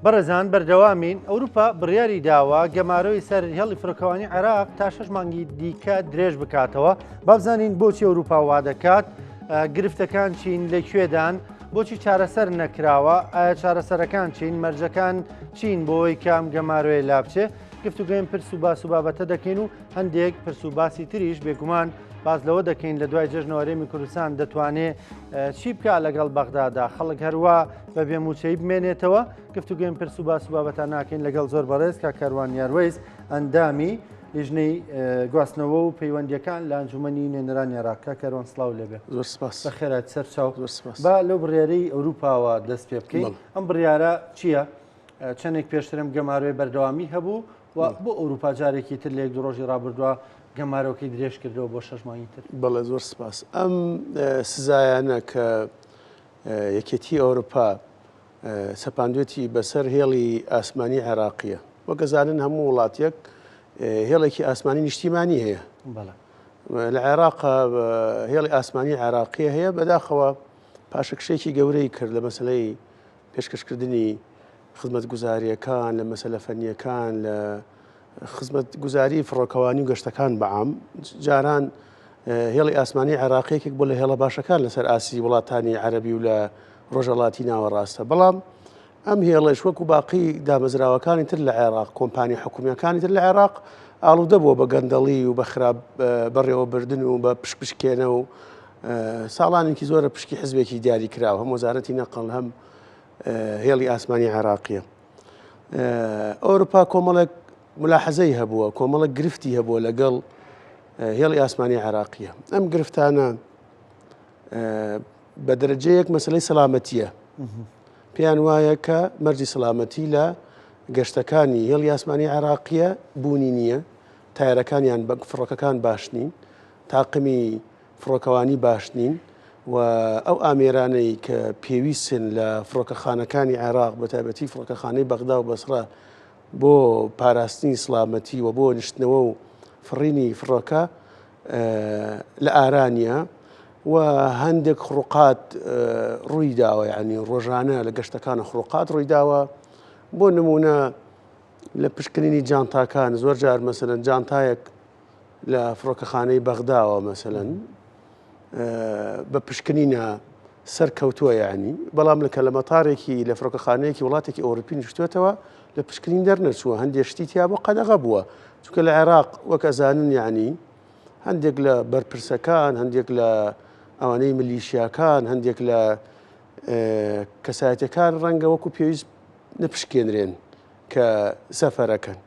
بەڕێزان بەردەوامین ئەوروپا بڕیاری داوە گەمارۆی سەر هێڵی فڕۆکەوانی عێراق تا 6 مانگی دیکە درێژ بکاتەوە. بابزانین بۆچی ئەوروپا وا دەکات، گرفتەکان چین لەکوێدان، بۆچی چارەسەر نەکراوە، ئایا چارەسەرەکان چین، مەرجەکان چین بۆی کام گەمارۆی لابچێ. گفتوگوێن پرس و باس و بابەتە دەکەین و هەندێک پرس و باسی تریش بێگومان باز لەوە دەکەین لە دوای جەژنەوە هەرێمی کوردستان دەتوانێت چی بکات لەگەڵ بەغدادا، خەڵک هەروە بە بێموچەی بمێنێتەوە. گفتوگوێن پرس و باس و بابەتان ناکەین لەگەڵ زۆر بەڕێز کا کاروان یاروەیز ئەندامی لیژنەی گواستنەوە و پەیوەندیەکان لە ئەنجومەنی نوێنەرانی عێراق. کا کاروان سڵاو لێبێ. زۆر سپاس. بەخێرات سەرچاو. با لەو بڕیارەی ئەوروپاوە دەست پێ بکەین. ئەم بڕیارە چییە؟ چەندێک پێشترم گەمارۆی بەردەوامی هەبوو و بۆ ئەوروپا جارێکی تر لە یەک ڕۆژی ڕابردووە گەمارۆکەی درێژ کردەوە بۆ 6 مانگی تر. بەڵێ زۆر سپاس. ئەم سزایانە کە یەکێتی ئەوروپا سەپاندوێتی بەسەر هێڵی ئاسمانی عێراقیە. وەک گەزانن هەموو وڵاتێک هێڵێکی ئاسمانی نیشتیمانی هەیە. لە عێراقا هێڵی ئاسمانی عێراقیە هەیە، بەداخەوە پاشەکشەیەکی گەورەی کرد لە مەسلەی پێشکەشکردنی خزمەت گوزاریەکان، لە مەسەلە فەنیەکان، لە خزمەت گوزاری فڕۆکەوانی و گەشتەکان بەعام. جاران هێڵی ئاسمانی عێراقیەکێک بۆ لە هێڵە باشەکان لەسەر ئاسی وڵاتانی عەرەبی و لە ڕۆژهەڵاتی ناوەڕاستە. بەڵام ئەم هێڵەش وەکو باقی دامەزراوەکانی تر لە عێراق، کۆمپانی حکومیەکانی تر لە عێراق ئاڵوودە بووە بە گەندەڵی و بە خراپ بەڕێوەبردن و بە پشکێنە و ساڵانێکی زۆرە پشکی حزبێکی دیاری کراوە. هەم وەزارەتی نەقڵ هەم هێڵی ئاسمانی عێراقیە. ئەوروپا کۆمەڵێک ملاحەزەی هەبووە، کۆمەڵک گرفتی هەبووە لەگەڵ هێڵی ئاسمانی عێراقیە. ئەم گرفتانە بە دەرەجەیەک مەسلەی سەلامەتیە. پێیان وایە کە مەرجی سەلامەتی لە گەشتەکانی هێڵی ئاسمانی عێراقیە بوونی نییە، تایەرەکانیان بە فڕۆکەکان باش نین، تاقمی فڕۆکەوانی باش نین و ئەو ئامێرانەی کە پێویستن لە فڕۆکەخانەکانی عێراق بە تایبەتی فڕۆکەخانەی بەغدا و بەسڕە بۆ پاراستنی سڵامەتی و بۆ نیشتنەوە و فڕینی فڕۆکە لە ئارانیە و هەندێک خڕوقات ڕووی داوە، یعنی ڕۆژانە لە گەشتەکانە خڕوقات ڕووی داوە. بۆ نمونە لە پشکنینی جانتاکان زۆر جار مەسەلەن جانتایەک لە فڕۆکەخانەی بەغداوە مەسەلەن بە پشکنینە سەرکەوتووە، یعنی بەڵام لە کەلەمەتارێکی لە فڕۆکەخانەیەکی وڵاتێکی ئەوروپی نیشتوێتەوە لە پشکنین دەرنەچووە، هەندێک شتی تیا بۆ قەدەغە بووە. چونکە لە عێراق وەک ئەزانن یعنی هەندێک لە بەرپرسەکان، هەندێک لە ئەوانەی ملیشیاکان، هەندێک لە کەسایەتەکان ڕەنگە وەکو پێویست نەپشکێنرێن کە سەفەرەکەن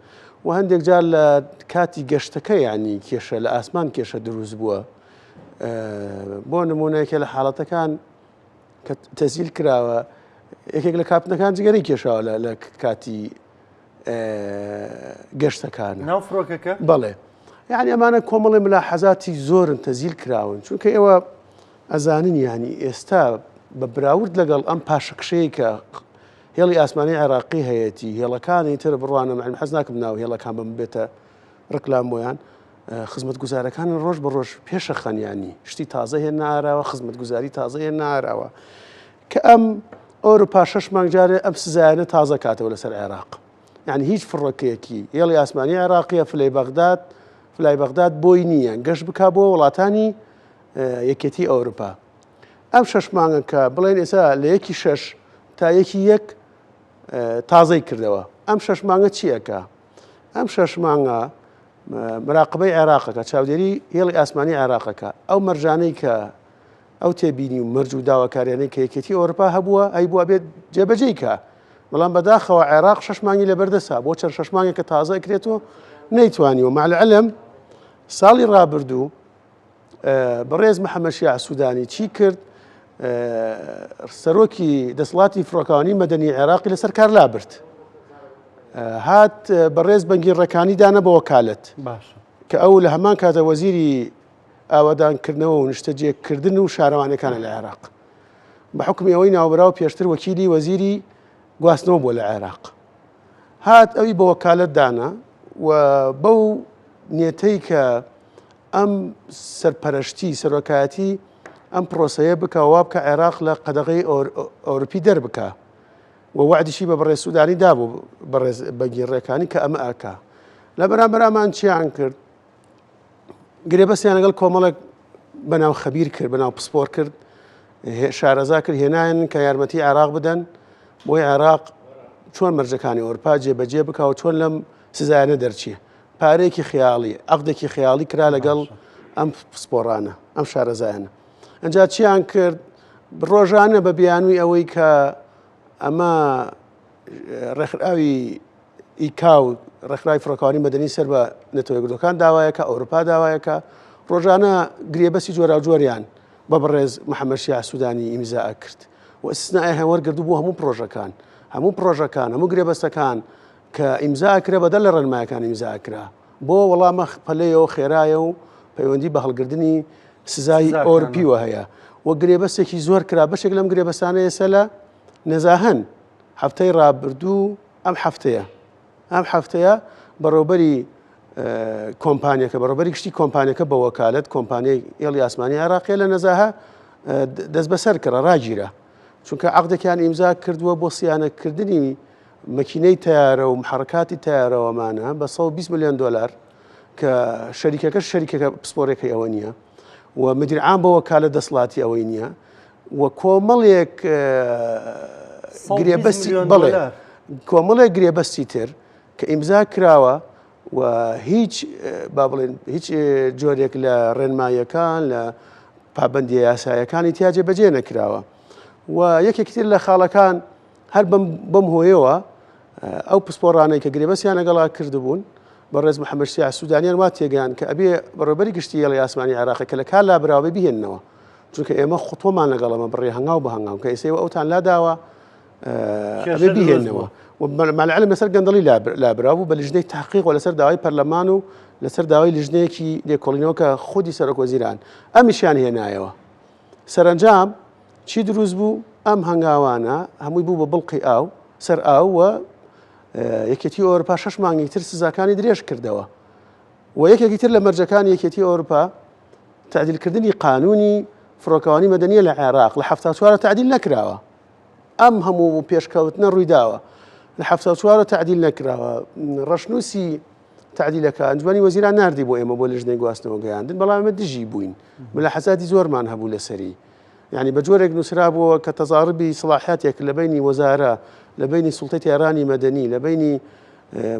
و هەندێک جار لە کاتی گەشتەکە یعنی کێشە لە ئاسمان کێشە دروست بووە. بۆ نمونەیەکە لە حاڵەتەکان کە تەزیل کراوە، یەکێک لە کاپنەکان جگەرەی کێشاوە لە کاتی گەشتەکان ناو فڕۆکەکە. بەڵێ، یعنی ئەمانە کۆمەڵی ملاحەزاتی زۆرن تەزیل کراون، چونکە ئێوە ئەزانن یعنی ئێستا بە براورد لەگەڵ ئەم پاشەکشەیە کە هێڵی ئاسمانی عێراقی هەیەی هێڵەکانی تر بڕوانە حەز ناکەم ناو هێڵەکان بم بێتە ڕکلام بۆیان، خزمەت گوزارەکان ڕۆژ بە ڕۆژ پێشە خەنیانی شتی تازە هێن ناراوە، خزمەت گوزاری تازە هێن ناراوە کە ئەم ئەوروپا 6 مانگ جارێ ئەم سزایانە تازە کاتەوە لەسەر عێراق. یعنی هیچ فڕۆکەیەکی هێڵی ئاسمانی عێراقیە فلای بەغداد بۆی نییە گەشت بکا بۆ وڵاتانی یەکێتی ئەوروپا. ئەم 6 مانگە کە بڵێن ئێستا لە 1/6 تا 1/1 تازەی کردەوە. ئەم 6 مانگە چیەکە؟ ئەم 6 مانگە مراقبەی عێراقەکە، چاودێری هێڵی ئاسمانی عێراقەکە، ئەو مەرجانەی کە ئەو تێبینی و مەرج و داواکاریانەی کە یەکێتی ئەوروپا هەبووە ئەی بووە بێت جێبەجێی کە. بەڵام بەداخەوە عێراق 6 مانگی لەبەردەسا، بۆ چەند 6 مانگێکە تازە کرێتەوە نەیتوانیوە. مع العلم ساڵی ڕابردوو بەڕێز محەممەد شیاع سوودانی چی کرد؟ سەرۆکی دەسەڵاتی فڕۆکەوانی مەدەنی عێراقی لەسەر کار لابرد، هات بەڕێز بەنگیڕەکانی دانە بە وەکالەت کە ئەو لە هەمان کاتە وەزیری ئاوادانکردنەوە و نیشتەجێکردن و شارەوانەکانە لە عێراق بە حکمی ئەوەی ناوبرا و پێشتر وەکیلی وەزیری گواستنەوە بۆ لە عێراق هات ئەوی بە وەکالەت دانا و بەو نیەتەی کە ئەم سەرپەرشتی سەرۆکایەتی ئەم پرۆسەیە بکە وا بکە عێراق لە قەدەغەی ئەوروپی دەربکە ووعدشی بە بەڕێز سوودانی دابوو بەڕێز بەگیرڕێکانی کە ئەمە ئاکا لە بەرامبەر ئەمان چیان کرد گرێبەستیان لەگەڵ کۆمەڵک بەناو خەبیر کرد بەناو پسپۆر کرد شارەزا کرد هێنایان کە یارمەتی عێراق بدەن بۆی عێراق چۆن مەرجەکانی ئەوروپا جێبەجێ بکەوە چۆن لەم سزایانە دەرچیە پارێکی خیاڵی عەقدێکی خیاڵی کرا لەگەڵ ئەم پسپۆڕانە ئەم شارەزایانە ئەنجا چیان کرد ڕۆژانە بە بیانووی ئەوەی کە ئەمە ڕێکخراوی ئیکاو ڕێکخراوی فڕۆکەوانی مەدەنی سەر بە نەتەوە یەکگرتوەکان داوایەکە ئەوروپا داوایەکە ڕۆژانە گرێبەستی جۆراوجۆریان بە بەڕێز محەممەد شیع سوودانی ئیمزا کرد و ئستثنای هەم وەرگردوو بۆ هەموو پرۆژەکان هەموو گرێبەستەکان کە ئیمزا کرا بەدەل لە ڕێنمایەکان ئیمزا کرا بۆ وەڵامە پەلەیەوە خێرایە و پەیوەندی بە هەڵگرتنی سزای ئۆرپیوە هەیە و گرێبەستێکی زۆر کرا بەشێک لەم گرێبەستانە ێستا لە نەزاهەن هەفتەی ڕابردوو ئەم هەفتەیە بەڕێوەبەری کۆمپانیەکە بەڕێوەبەری گشتی کۆمپانیەکە بە وەکالەت کۆمپانیای هێڵی ئاسمانی عێراقیە لە نەزاهە دەست بەسەر کڕە ڕاگیرە چونکە عەقدێکیان ئیمزا کردووە بۆ سیانەکردنی مەکینەی تایارە و محرکاتی تایارەوەمانە بە 120 میلیۆن دلار کە شەریکەکە پسپۆرێکی ئەوە نییە و مدیرعام بە وەکالەت دەسڵاتی ئەوەی نییە و کۆمەڵێک گرێبەستی تر کە ئیمزا کراوە و هیچ با بڵێن هیچ جۆرێک لە ڕێنماییەکان لە پابەندیە یاسایەکانی تیاجێ بەجێ نەکراوە و یەکێکی تر لە خاڵەکان هەر بەم هۆیەوە ئەو پسپۆڕانەی کە گرێبەستیان لەگەڵا کردبوون بەڕێز محەممەد شیع سوودانیان وا تێگەیان کە ئەبێ بەڕێوەبەری گشتی هێڵی ئاسمانی عێراق کە لە کار لابراوە بهێننەوە چونکە ئێمە خوتۆمان لەگەڵەمە بڕێ هەنگاو بە هەنگاو کە ئێسەوە ئەوتان لاداوە ئەبێ بهێننەوە مالعلم لەسەر گەندەڵی لابراوە بە لیژنەی تحقیق و لەسەر داوای پەرلەمان و لەسەر داوای لیژنەیەکی لێکۆڵینەوە کە خودی سەرۆکوەزیران ئەمیشیان هێنایەوە سەرنجام چی دروست بوو ئەم هەنگاوانە هەمووی بوو بە بڵقی ئاو سەر ئاو و یەکێتی ئەوروپا 6 مانگی تر سزاکانی درێژ کردەوە و یەکێکی تر لە مەرجەکانی یەکێتی ئەوروپا تعدیلکردنی قانونی فڕۆکەوانی مەدەنیە لە عێراق لە 74 تعدیل نەکراوە ئەم هەموو پێشکەوتنە ڕوویداوە لە 74 تعدیل نەکراوە ڕەشنووسی تعدیلەکە ئەنجومی وەزیران ناردی بۆ ئێمە بۆ لیژنەی گواستنەوە گەیاندن بەڵام ئێمە دژی بووین بەلە حەزاتی زۆرمان هەبوو لەسەری یعنی بە جۆرێک نووسرا بووە کە تەزاڕبی سڵاحیاتێک لە بینی وەزارە لە بینی سوڵتەی تێرانی مەدەنی لە بینی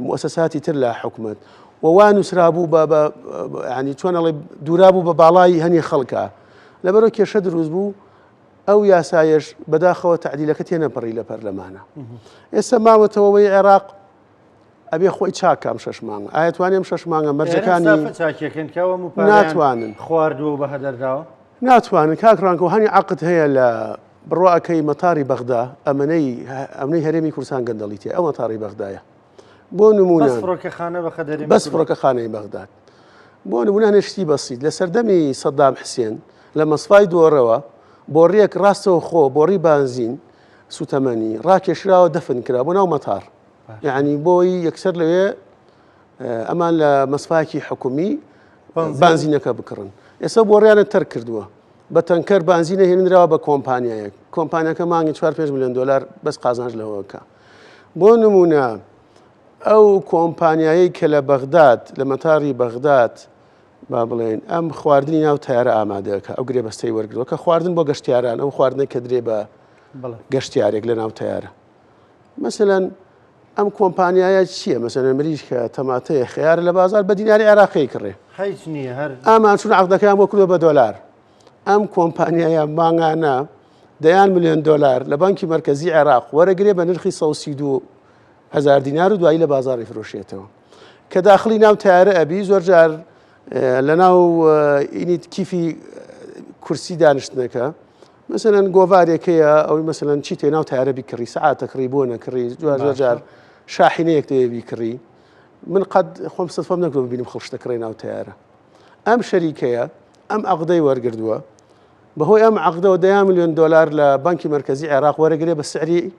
مؤسساتی تر لە حکومەت وەوان نووسرا بوو بە ینی چۆن ئەڵێ دوورا بوو بە باڵای هەنی خەڵکە لەبەرەوە کێشە دروست بوو ئەو یاسایش بەداخەوە تعدیلەکە تێنەپەڕی لە پەرلەمانە ئێستا ماوەتەوەی عێراق ئەبێ خۆی چاکام 6 مانگە ئاەتوانێم 6 مانگە مەرجەکانی ناتوانن خواردووە بە هەدەرداوە ناتوانن کاکڕانکە هەنی عقد هەیە لە بڕواکەی مەتاری بەغدا ئەمنەی هەرێمی کوردستان گەندەڵی تێ ئەو مەتاری بەغدایە بۆ نمونە بەس فڕۆکەخانەی بەغداد بۆ نمونە هەنێشتی بەسیت لە سەردەمی سەدام حسێن لە مەسفای دۆڕەوە بۆ ڕێک ڕاستەوە خۆ بۆ ڕی بانزین سوتەمەنی ڕاکێشراوە دەفن کرا بۆ ناو مەتار یعنی بۆی یەکسەر لەوێ ئەمان لە مەسفایەکی حکومی بانزینەکە بکڕن ئێستا بۆ ڕیانە تەر کردووە بە تەنکەر بانزینە هێنراوە بە کۆمپانیایەک کۆمپانیەکە مانگی 4 میلیۆن دلار بەس قازانج لەوەکە بۆ نمونە ئەو کۆمپانیایی کە لە بەغداد لە مەتاری بەغداد با بڵێن ئەم خواردنی ناو تیارە ئامادەکە ئەو گرێبەستەی وەرگرتووە کە خواردن بۆ گەشتیاران ئەو خواردنەی کە درێ بە گەشتیارێک لە ناو تیارە مەسەلەن ئەم کۆمپانیایە چییە مەسەلەن مریش کە تەماتەیە خیارە لە بازار بە دیناری عێراقی کڕێ ئامان چون عەقدەکەیان بۆ کردووە بە دۆلار ئەم کۆمپانیایە مانگانە دەیان میلیۆن دلار لە بانکی مرکزی عێراق وەرەگرێ بە نرخی 132,000 دینار و دوایی لە بازاری فرۆشێتەوە کە داخلی ناو تیارە ئەبی زۆر جار لە ناو کیفی کورسی دانیشتنەکە مەسەلەن گۆڤارێکەیە ئەوی مەسەلەن چی تێ ناو تیارە بیکڕی سەعاتە کڕی بۆ نەکڕی زۆر جار شاحینەیەک دەوێ بیکڕی من قەت خۆم سەدفەم نەکردووە ببینم خەڵشتە کڕی ناو تیارە ئەم شەریکەیە ئەم عەقدەی وەرگردووە بەهۆی ئەم عەقدەوە 10 میلیۆن دلار لە بانکی مرکزی عێراق وەرەگرێ بە سعری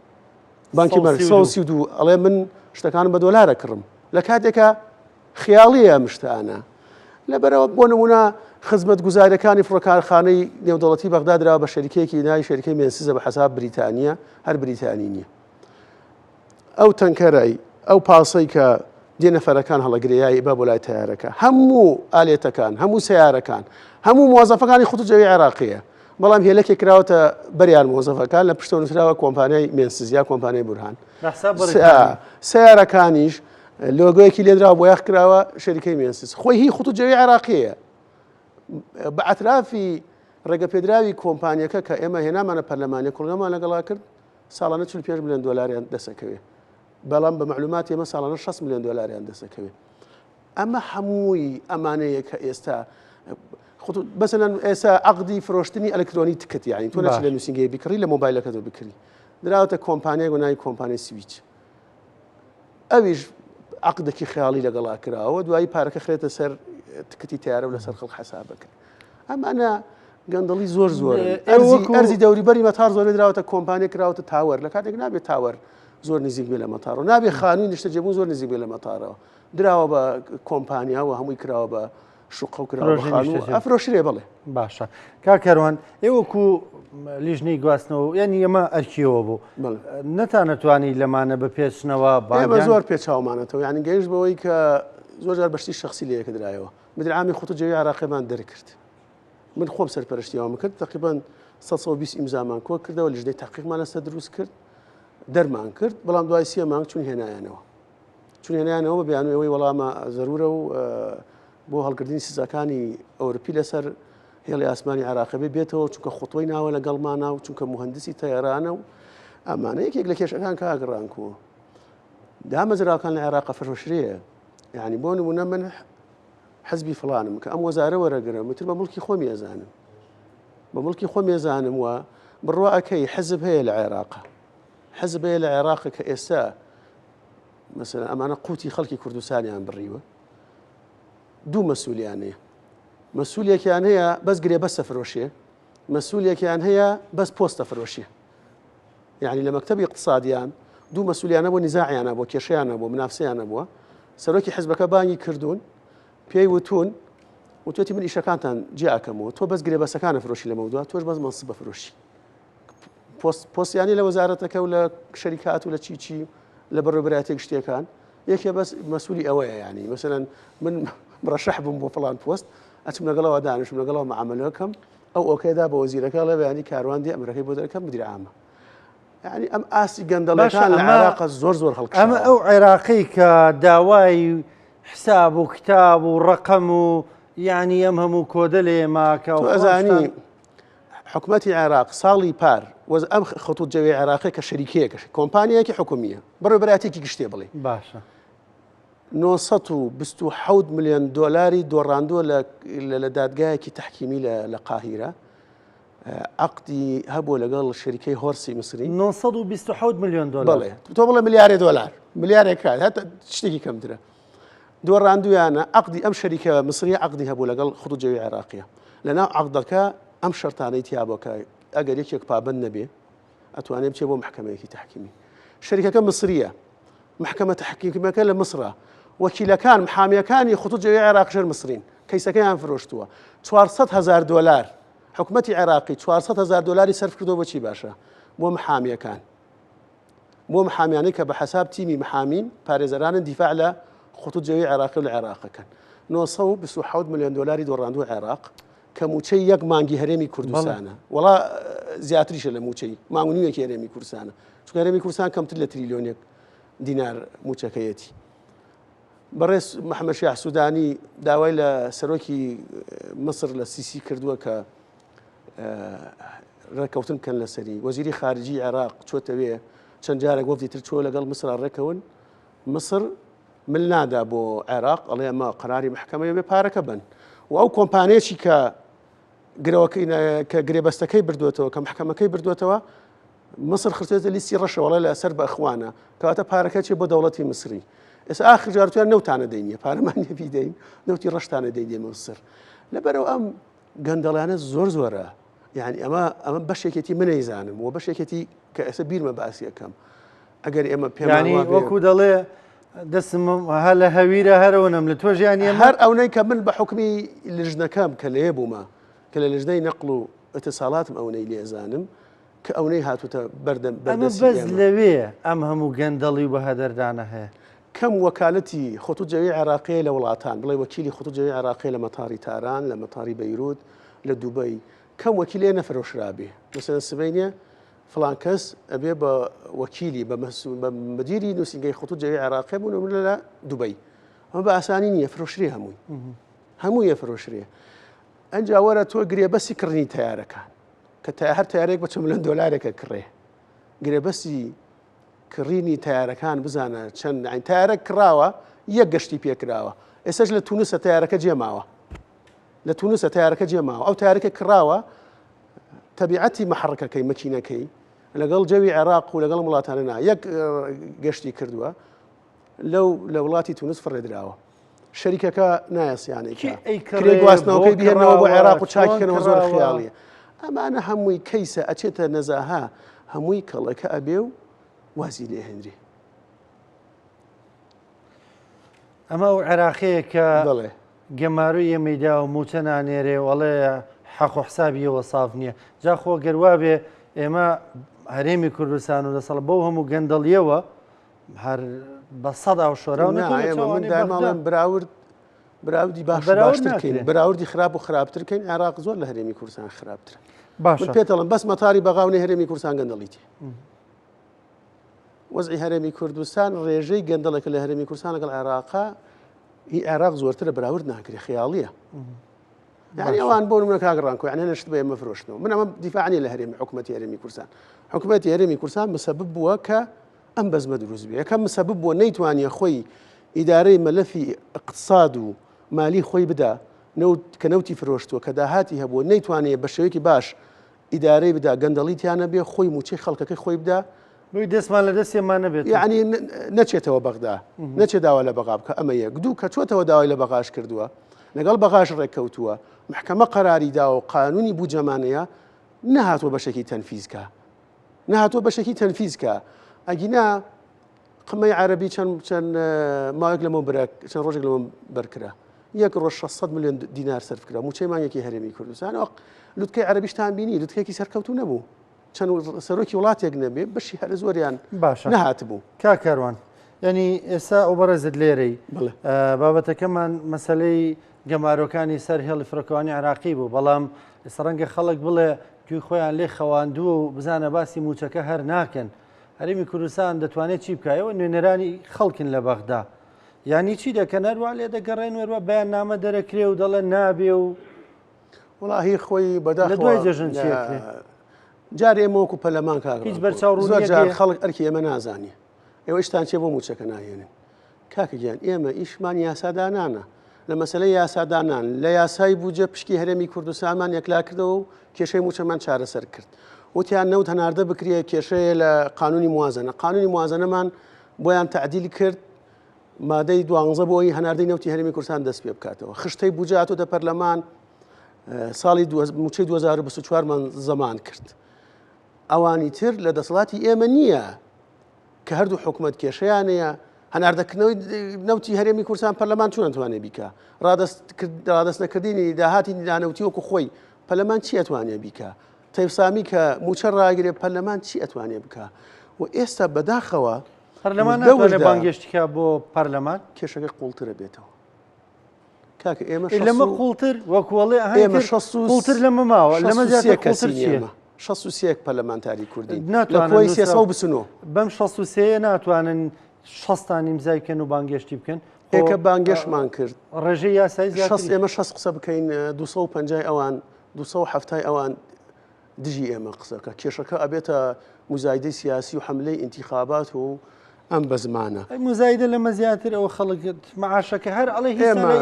بانکی مرکزی 132 ئەڵێ من شتەکانم بە دۆلارە کڕم لە کاتێکە خیاڵیە ئەم شتانە لەبەرەوە بۆ نمونە خزمەت گوزاریەکانی فڕۆکارخانەی نێودەوڵەتی بەغداد درراوە بە شەریکەیەکی ناوی شەریکەی مێنسیزە بە حەساب بریتانیا هەر بریتانی نییە ئەو تەنکەرەی ئەو پاسەی کە دێنەفەرەکان هەڵەگریایی بە بۆ لای تیارەکە هەموو ئالێتەکان هەموو سیارەکان هەموو مۆزەفەکانی خوتوجەوی عێراقیە بەڵام هێلەکێ کراوەتە بەریان مۆزەفەکان لە پشتەوە نووسراوە کۆمپانیای مێنسزیا کۆمپانیای بورهان سیارەکانیش لۆگۆیەکی لێدرا بۆ یاخ کراوە شەریکەی مێنسز خۆی هی خوتوجەوی عێراقیە بە ئەترافی ڕێگەپێدراوی کۆمپانیەکە کە ئێمە هێنامانە پەرلەمانی کوڵنەمان لەگەڵا کرد ساڵانە 45 ملیۆن دۆلاریان دەسەکەوێ بەڵام بە معلومات ئێمە ساڵانە 6 ملیۆن دۆلاریان دەسەکەوێ ئەمە هەمووی ئەمانەیە کە ئێستا بەسەن ئێستا عقدی فرۆشتنی ئەلکترۆنی تکت یعنی تۆ نەچی لە نووسنگی بکڕی لە مۆبایلەکەتەوە بکڕی دراوەتە کۆمپانیای گۆناوی کۆمپانیای سویچ ئەویش عقدێکی خیاڵی لەگەڵا کراوە دوایی پارەکە خرێتە سەر تکتی تیارە و لەسەر خەڵک حسابەکە ئەمانە گەندەڵی زۆر ئەرزی دەوریبەری مەتار زۆر دراوەتە کۆمپانیای کراوەتە تاوەر لە کاتێک نابێت تاوەر زۆر نزیک بێ لە مەتارەوە نابێت خانووی نیشتە جێبوو زۆر نزیک بێ لە مەتارەوە دراوە بە کۆمپانیاوە هەمووی کراوە بە شوقە و کراوە ئەفرۆشرێ بڵێ باشە کاکەروان ئێوەکو لیژنەی گواستنەوە یعنی ئەمە ئەرکیەوە بوو نەتانەتوانی لەمانە بە پێچنەوە ئێمە زۆر پێچاومانەتەوە یعنی گەیشت بەوەی کە زۆر جار بەشتی شخصی لەیەکە درایەوە مدرعامی خوتوجەوی عێراقیمان دەرکرد من خۆم سەرپەرشتیەوەم کرد تقریبان 120 ئیمزامان کۆ کردەوە لیژنەی تحقیقمان لەسەر دروست کرد دەرمان کرد بەڵام دوای 3 مانگ چون هێنایانەوە بە بیانوەوەی وەڵامە زەرورە و بۆ هەڵگرتنی سزاکانی ئەوروپی لەسەر هێڵی ئاسمانی عێراقی بێتەوە چونکە خوتوەی ناوە لەگەڵمانە و چونکە مهندسی تەیارانە و ئەمانە یەکێک لە کێشەکان کاگەڕانکووە دامەزراوەکان لە عێراق فرۆشرەیە یعنی بۆ نمونە من حزبی فڵانم کە ئەم وەزارە وەرەگرم وتر بە مڵکی خۆم ێزانم بە مڵکی خۆم ێزانم وە بڕوا ئەکەی حزب هەیە لە عێراقە حزب هەیە لە عێراقە کە ئێستا مثلا ئەمانە قوتی خەڵکی کوردستانیان بڕیوە دوو مەسئولیانەیە مەسئولێکیان هەیە بەس گرێ بەستە فرۆشیە مەسئولێکیان هەیە بەس پۆستە فرۆشیە یعنی لە مەکتەبی اقتصادیان دوو مەسئولیانە بۆ نیزاعیانە بۆ کێشەیانە بۆ منافسەیانە بووە سەرۆکی حزبەکە بانگی کردوون پێی وتون وتوێتی من ئیشەکانتان جیاکەمەوە تۆ بەس گرێ بەسەکانە فرۆشی لەمەوە تۆش بەس مەنسب بە فرۆشی پۆستیانی لە وەزارەتەکە و لە شەریکات و لە چی لە بەڕێوەبەرایەتێک شتێکان یەکێ بەس مەسئولی ئەوەیە یعنی مثلا من مرشح بم بۆ فڵان پۆست ئەچم لەگەڵەوە دانیشم لەگەڵەوە معاملەکەم ئەو ئۆکێدا بە وەزیرەکە لە بەیانی کاروان دی ئەمریکای بۆ دەرەکەم مدیر عامە یعنی ئەم ئاسی گەندەڵەکان لە عێراق زۆر هەڵکەشاوە ئەمە ئەو عێراقی کە داوای حساب و کتاب و ڕقم و یعنی ئەم هەموو کۆدە لێ ماکە و ئەزانی حکوومەتی عێراق ساڵی پار وەز ئەم خوتوجەوی عێراقی کە شەریکەیەکە کۆمپانیایەکی حکومیە بەڕێوەبەرایەتێکی گشتێ بڵێ باشە 927 ملیۆن دۆلاری دۆڕاندووە لە دادگایەکی تحکیمی لە قاهیرە عقدی هەبوو لەگەڵ شەریکەی هۆرسی مسری 927 ملیۆن دۆلار بڵێ تۆ بڵێ ملیارێ دۆلار ملیارێک کات هەتا شتێکی کەمترە دۆڕاندویانە عقدی ئەم شەریکە مسری عقدی هەبوو لەگەڵ خوتوجەوی عێراقیە لەناو عقدەکە ئەم شەرتانەی تیابۆکە ئەگەر یەکێک پابند نەبێ ئەتوانێت بچێ بۆ محکەمەیەکی تحکیمی شەریکەکە مسریە محکەمە تحقیقیەکە لە مسرە وەکیلەکان محامیەکانی خوتوجەوی عێراق ژێر مسرین کەیسەکەیان فرۆشتووە 400,000 دۆلار حکوومەتی عێراقی 400,000 دۆلاری سەرف کردەوە بۆچی باشە بۆ محامیەکان بۆ محامیانەی کە بە حەساب تیمی محامین پارێزەرانن دیفاع لە خوتوجەوی عێراقی و لە عێراقەکەن 927 ملیۆن دۆلاری دۆڕاندووە عێراق کە موچەی یەک مانگی هەرێمی کوردستانە وڵا زیاتریشە لە موچەی مانگ و نیوەکی هەرێمی کوردستانە چونکە هەرێمی کوردستان کەمتر لە تریلیۆنێک دینار موچەکەیەتی بەڕێز محەممەد شیاح سوودانی داوای لە سەرۆکی مصر لە سیسی کردووە کە ڕێکەوتن بکەن لەسەری وەزیری خارجی عێراق چۆتەوێ چەند جارێک وەفدی تر چۆ لەگەڵ مسر ڕێکەون مصر من نادا بۆ عێراق ئەڵێ ئەمە قەراری محکەمەیە بێ پارەکە بن و ئەو کۆمپانیەکی کە گرێبەستەکەی بردوێتەوە کە محکەمەکەی بردوێتەوە مصر خرتێتە لیستی ڕەشەوەڵە لە سەر بە ئەخوانە کەواتە پارەکە چێ بۆ دەوڵەتی مسری ئێستا ئاخر جارتویان نەوتانە دەینە پارەمانە بیدەین نەوتی ڕەشتانە دەیدێ مەسر لەبەرەوە ئەم گەندەڵانە زۆرە یعنی ئەمە بەشێکێتی منەیزانم و بەشێکێتی کە ئێستا بیرمە باسیەکەم ئەگەر ئێمە پێمانی وەکو دەڵێ دەستم هە لە هەویرە هەرەوەنم لە تۆ ژیانی هەر ئەوەی کە من بە حکمی لژنەکەم کە لێ بوومە کە لە لژنەی نەقڵ و ئەتەساڵاتم ئەوەی لێزانم کە ئەوەی هاتوتە بەردەم ئەمە بەس لەوێ ئەم هەموو گەندەڵی و بەهەدەردانە هەیە. کەم وەکالەتی خۆتوت جەوی عێراقیە لە وڵاتان بڵێ وەکیلی خۆتوت جەوی عێراقی لە مەتاری تاران لە مەتاری بەیروت لە دووبەی کەم وەکیلێ نەفرۆشرابێ مثلا سبەینە فلان کەس ئەبێ بە وەکیلی بە مدیری نووسنگەی خۆتوت جەوی عێراقی بوون لە دووبەی ئەمە بە ئاسانی نییە فرۆشری هەمووی فرۆشریە ئەنجا وەرە تۆ گرێبەسی کڕنی تیارەکان کە هەر تیارێک بە چەند ملیۆن دۆلارێکە کڕێ گرێبەسی کڕینی تیارەکان بزانە چەند تیارە کراوە یەک گەشتی پێکراوە ئێستاش لە تونوسە تیارەکە جێماوە لە تونوسە تیارەکە جێماوە ئەو تیارەکە کراوە تەبیعەتی مەحڕەکەکەی مەکینەکەی لەگەڵ جەوی عێراق و لەگەڵ وڵاتانەنا یەک گەشتی کردووە لە وڵاتی تونس فڕێدراوە شەریکەکە نایەسیانێکە گواستنەوەکەی بهێنەوە بۆ عێراق و چاکیکردنەوە زۆر خیاڵیە ئەمانە هەمووی کەیسە ئەچێتە نەزاها هەمووی کەڵەکە ئەبێ و وازی لێ هێنری ئەمە و عێراقەیە کە گەماروی ئێمەیدا و موچە نانێرێ وەڵێ حەق و حسابیەوە ساف نییە جا خۆ گەروا بێ ئێمە هەرێمی کوردستان و دەسەڵ بەو هەموو گەندەڵیەوە هەر بە سەدا و شۆرا و نەڵێن براودی باشترکەین براوردی خراپ و خراپترکەین عێراق زۆر لە هەرێمی کوردستان خراپتر باش پێتەڵم بەس مەتاری بەغاونی هەرێمی کوردستان گەندەڵیتی وەزعی هەرێمی کوردستان ڕێژەی گەندەڵێکە لە هەرێمی کوردستان لەگەڵ عێراقا هی عێراق زۆرترە براورد ناکرێ خیاڵیە يعني ئەوان بۆ منە کاگەڕانکۆ یعنی نەشت بە ئێمە فرۆشتنەوە من ئەمە دیفاعنی لە هەرێمی حکوومەتی هەرێمی کوردستان حکوومەتی هەرێمی کوردستان مسبب بووە کە ئەم بەزمە دروست بێ یەکەم مسبب بووە نەیتوانیە خۆی ئیدارەی مەلەفی اقتصاد و مالی خۆی بدا کە نەوتی فرۆشتووە کە داهاتی هەبووە نەیتوانێت بە شێوەیەکی باش ئیدارەی بدا گەندەڵیتیانە بێ خۆی موچەی خەڵکەکەی خۆی بدا دەستمان لە دەستێمان نەبێت یعنی نەچێتەوە بەغدا نەچێت داوا لە بەغا بکە ئەمە یەک دوو کە چۆتەوە داوای لە بەغاش کردووە لەگەڵ بەغاش ڕێککەوتووە محکەمە قەراری داوە و قانونی بوجەمانەیە نەهاتوە بەشێکی تەنفیزکە نەهاتوە بەشێکی تەنفیزکە ئەگینا قمەی عەرەبی چەند ماوەیەک لەمە چەند ڕۆژێک لەمە بەرکرا یەک ڕۆژ 600 ملیۆن دینار سەرفکرا موچەی مانگێکی هەرێمی کوردستان لوتکەی عەرەبیشتان بینی لوتکێکی سەرکەوتو نەبوو چەند سەرۆکی وڵاتێک نەبێ بەشی هەر زۆریان نەهات بوو کاکەروان ینی ئێستا ئەو بەڕێزت لێرەی بابەتەکەمان مەسلەی گەمارۆکانی سەر هێڵی فڕۆکەوانی عێراقی بوو بەڵام ئێستا ڕەنگە خەڵک بڵێ گوێی خۆیان لێ خەواندووە و بزانە باسی موچەکە هەر ناکەن هەرێمی کوردستان دەتوانێت چی بکایەوە نوێنەرانی خەڵکن لە بەغدا یانی چی دەکەن هەروە لێ دەگەڕێن وەروە بەیان نامە دەرەکرێ و دەڵێن نابێ و وڵاهی خۆی بەداخەوە لە دوای جەژن چێکرێ جارێ ئێمە وەکو پەرلەمان کاک هیچ بەرچاوڕوونی جار خەڵک ئەرکی ئێمە نازانێ ئێوە شتان چێ بۆ موچەکە ناهێنن کاکە گیان ئێمە ئیشمان یاسادانانە لە مەسلەی یاسادانان لە یاسای بوجە پشکی هەرێمی کوردستانمان یەکلا کردەوە و کێشەی موچەمان چارەسەر کرد وتیان نەوت هەناردە بکرێ کێشەیە لە قانونی موازنە قانونی موازنەمان بۆیان تعدیل کرد مادەی 12 بۆی هەناردەی نەوتی هەرێمی کوردستان دەست پێ بکاتەوە خشتەی بوجە هاتووەتە پەرلەمان ساڵی موچەی 2024مان زەمان کرد ئەوانی تر لە دەسەڵاتی ئێمە نییە کە هەردوو حکوومەت کێشەیانەیە هەناردەکردنەوەی نەوتی هەرێمی کوردستان پەرلەمان چۆن نتوانێت بیکە ڕادەست نەکردنی داهاتی دانەوتی وەکو خۆی پەرلەمان چی ئەتوانێت بیکە تەیفسامی کە موچە ڕاگرێت پەرلەمان چی ئەتوانێت بکە و ئێستا بەداخەوە پەرلەمان ناتوانێت بانگێشتیکە بۆ پەرلەمان کێشەکە قوڵترە بێتەوە کاکە لەمە قوڵتر وەکوڵێ ئێمە قوڵتر لەمە ماوە لەمە زیاتر قوڵتر چییە 63 پەرلەمانتاری کوردی لە کۆی 320 بەم 63 ناتوانن شەستانی امزای بکەن و بانگێشتی بکەن ئێکە بانگێشمان کرد ڕێژەی یاسایی ئێمە 6 قسە بکەین 250 ئەوان 270 ئەوان دژی ئێمە قسەکە کێشەکە ئەبێتە مزایدەی سیاسی و حملەی انتخابات و ئەم بە زمانە مزایدە لەمە زیاتر ئەوە خەڵک معاشەکە هەر ئەڵێ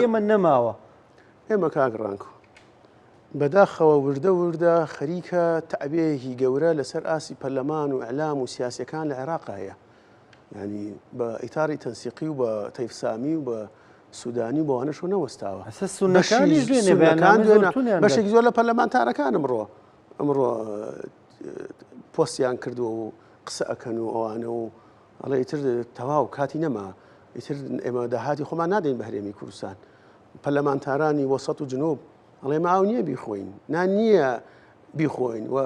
ئێمە نەماوە ئێمە کاگڕانکۆ بەداخەوە وردە خەریکە تەعبێکی گەورە لەسەر ئاسی پەرلەمان و ئەعلام و سیاسەکان لە عێراق هەیە ینی بە ئیتاری تەنسیقی و بە تەیفسامی و بە سوودانی بۆوانەشۆ نەوەستاوە بەشێکی زۆر لە پەرلەمانتارەکان ئەمڕۆ پۆستیان کردووە و قسە ئەکەن و ئەوانە و ئەڵێ ئیتر تەواو کاتی نەما ئیتر ئێمە داهاتی خۆمان نادەین بە هەرێمی کوردستان پەرلەمانتارانی وەسەط و جنوب ئەڵێ ماو نییە بیخۆین نان نییە بیخۆین و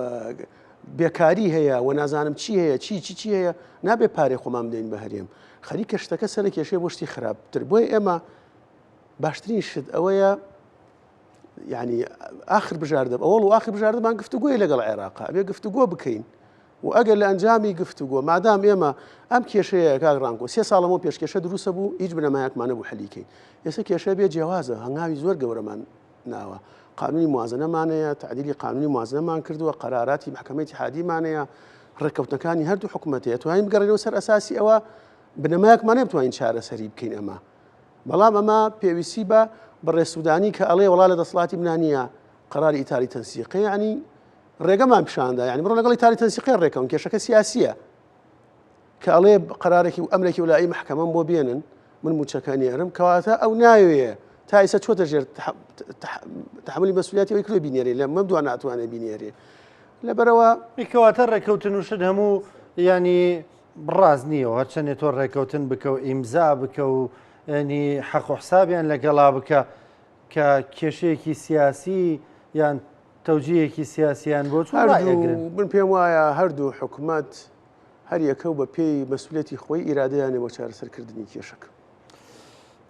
بێکاری هەیە و نازانم چی هەیە چی هەیە نابێ پارێ خۆمان بدەین بە هەرێم خەریکە شتەکە سەر کێشەیە بۆ شتی خراپتر بۆی ئێمە باشترین شت ئەوەیە یعنی آخر بژاردە ئەوڵ و آخر بژاردەمان گفتوگۆی لەگەڵ عێراقا ئەبێ گفتوگۆ بکەین و ئەگەر لە ئەنجامی گفتوگۆ مادام ئێمە ئەم کێشەیە کاگڕانکۆ 3 ساڵەمە پێشکێشە دروستە بوو هیچ بنەمایەکمانە بوو حەلیکەین ئێستا کێشە بێ جیاوازە هەنگاوی زۆر گەورەمان ناوە قانونی موازنەمانەیە تعدیلی قانونی موازنەمان کردووە قەراراتی محکەمەی اتحادیمانەیە ڕێککەوتەکانی هەردوو حکوومەتەیە توانین بگەڕێنەوە سەر ئەساسی ئەوە بنەمایەکمانە بتوانین چارەسەری بکەین ئەمە بەڵام ئەمە پێویستی بە بەڕێسوودانی کە ئەڵێ وڵا لە دەسڵاتی منانیە قەراری ئیتاری تەنسیقی ینی ڕێگەمان پیشاندا یعنی بڕۆ لەگەڵ ئیتاری تەنسیقی ڕێکەون کێشەکە سیاسیە کە ئەڵێ قەرارێکی و ئەمرێکی وڵایی محکەمەم بۆ بێنن من موچەکە نێرم کەواتە ئەو ناوێ تا ئێستا چۆتە ژێر تحملی مەسئولیەتی ئەوەی کرۆ بینێرێ لە مەم دوان ناتوانێ بینێرێ لەبەرەوە کەواتە ڕێکەوتن وشت هەموو ینی ڕاز نییە هەرچەندێت تۆ ڕێکەوتن بکە و ئیمزا بکە و ینی حەق و حسابیان لەگەڵا بکە کە کێشەیەکی سیاسی یان تەوجیهێکی سیاسیان بۆ من پێم وایە هەردوو حکوومەت هەر یەکەو بە پێی مەسئولیەتی خۆی ئیرادەیانێ بۆ چارەسەرکردنی کێشەکە.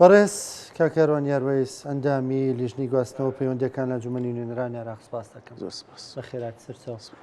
بەڕێز کاکەڕوان یاروەیس ئەندامی لیژنی گواستنەوە پەیوەندیەکان لە ئەنجومەنی نوێنەرانی عێراق سپاس دەکەم. زۆر سپاس. بە خێرات سەرچاو.